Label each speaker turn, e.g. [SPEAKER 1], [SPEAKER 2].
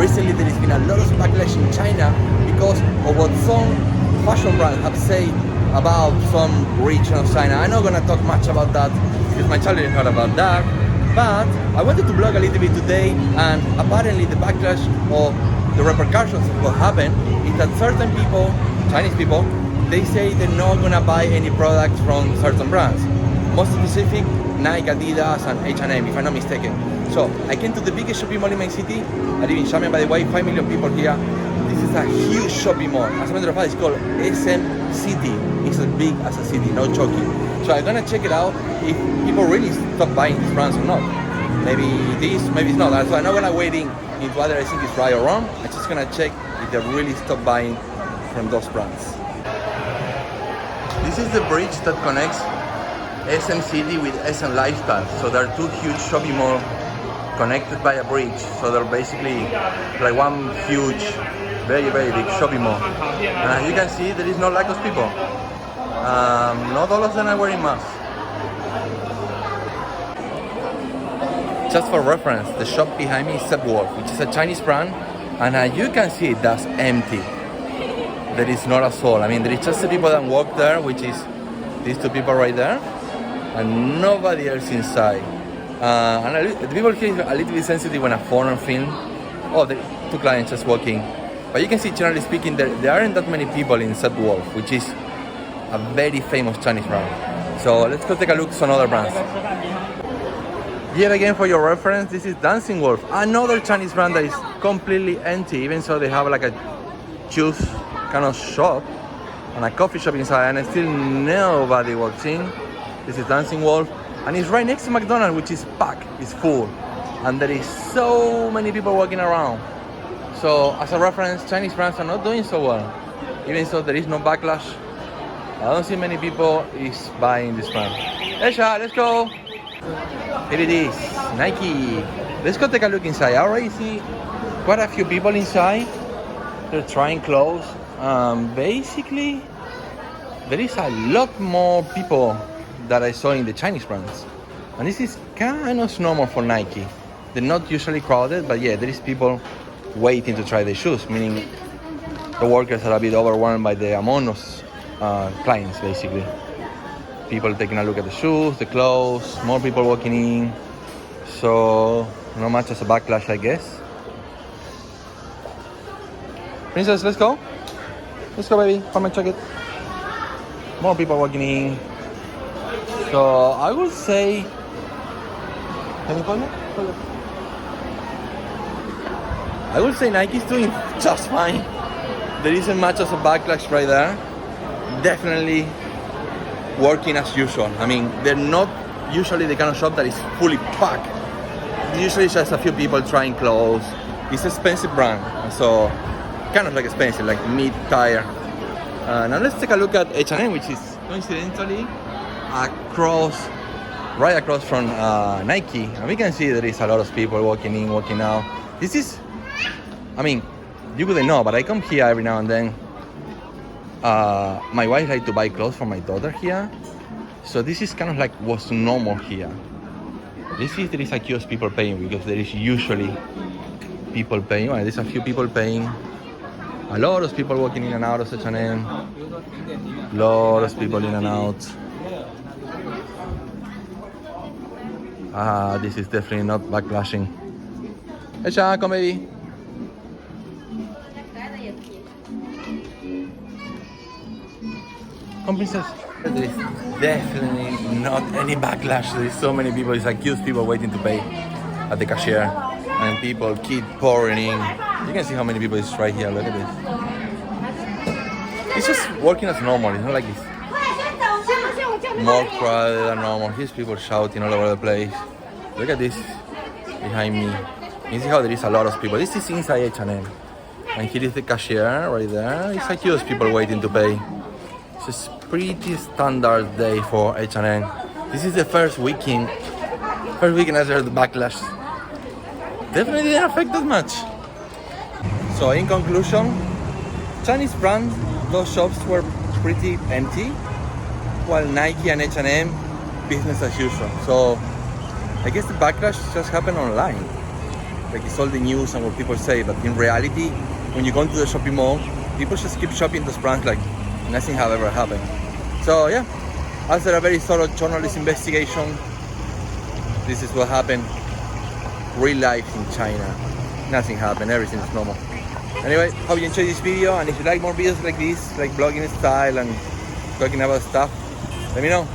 [SPEAKER 1] recently there has been a lot of backlash in China because of what some fashion brands have said about some region of China. I'm not gonna talk much about that because my channel is not about that, but I wanted to blog a little bit today, and apparently the backlash of the repercussions of what happened is that certain people, Chinese people, they say they're not gonna buy any products from certain brands. Most specific, Nike, Adidas, and H&M, if I'm not mistaken. So I came to the biggest shopping mall in my city. I live in Xiamen, by the way, 5 million people here. This is a huge shopping mall. As a matter of fact, it's called SM City. It's as big as a city, no joking. So I'm gonna check it out if people really stop buying these brands or not. Maybe this, maybe it's not. So I'm not gonna wade into whether I think it's right or wrong. I'm just gonna check if they really stop buying from those brands. This is the bridge that connects SM City with SM Lifestyle. So there are two huge shopping malls connected by a bridge. So they're basically like one huge, very, very big shopping mall. And as you can see, there is no lack of people. Not all of them are wearing masks. Just for reference, the shop behind me is Wolf, which is a Chinese brand, and as you can see, that's empty. There is not a soul. I mean, there is just the people that walk there, which is these two people right there, and nobody else inside. And the people here are a little bit sensitive when a foreigner film. Oh, the two clients just walking. But you can see, generally speaking, there aren't that many people in Wolf, which is a very famous Chinese brand. So let's go take a look at some other brands. Yet again, for your reference, this is Dancing Wolf, another Chinese brand that is completely empty. Even so, they have like a juice kind of shop and a coffee shop inside, and still nobody walks in. This is Dancing Wolf, and it's right next to McDonald's, which is packed, it's full, and there is so many people walking around. So as a reference, Chinese brands are not doing so well. Even so, there is no backlash. I don't see many people is buying this brand. Hey, Sha, let's go. Here it is, Nike. Let's go take a look inside. I already see quite a few people inside. They're trying clothes. Basically, there is a lot more people that I saw in the Chinese brands. And this is kind of normal for Nike. They're not usually crowded, but yeah, there is people waiting to try the shoes, meaning the workers are a bit overwhelmed by the amount of clients, basically. People taking a look at the shoes, the clothes, more people walking in. So, not much as a backlash, I guess. Princess, let's go. Let's go, baby. Come and check it. More people walking in. So, I would say... Can you call me? I would say Nike's doing just fine. There isn't much as a backlash right there. Definitely working as usual. I mean, they're not usually the kind of shop that is fully packed. Usually just a few people trying clothes. It's an expensive brand, so kind of like expensive, like mid-tier. Now let's take a look at H&M, which is coincidentally right across from Nike. And we can see there is a lot of people walking in, walking out. This is, I mean, you wouldn't know, but I come here every now and then. My wife likes to buy clothes for my daughter here, so this is kind of like what's normal here. This is there is a kiosk people paying, because there is usually people paying. Well, there's a few people paying. A lot of people walking in and out of H&M. Lot of people in and out. This is definitely not backlashing. Hey, Sha, come baby. Come, princess. There is definitely not any backlash. There is so many people. It's like used people waiting to pay at the cashier, and people keep pouring in. You can see how many people is right here. Look at this. It's just working as normal. It's not like it's more crowded than normal. Here's people shouting all over the place. Look at this behind me. You see how there is a lot of people. This is inside H&M, and here is the cashier right there. It's like used people waiting to pay. It's a pretty standard day for H&M. This is the first weekend after the backlash. Definitely didn't affect that much. So in conclusion, Chinese brands, those shops were pretty empty, while Nike and H&M, business as usual. So I guess the backlash just happened online. like it's all the news and what people say, but in reality, when you go into the shopping mall, people just keep shopping those brands like nothing have ever happened. So yeah, after a very thorough journalist investigation, this is what happened. Real life in China. Nothing happened, everything is normal. Anyway, hope you enjoyed this video, and if you like more videos like this, like vlogging style and talking about stuff, let me know.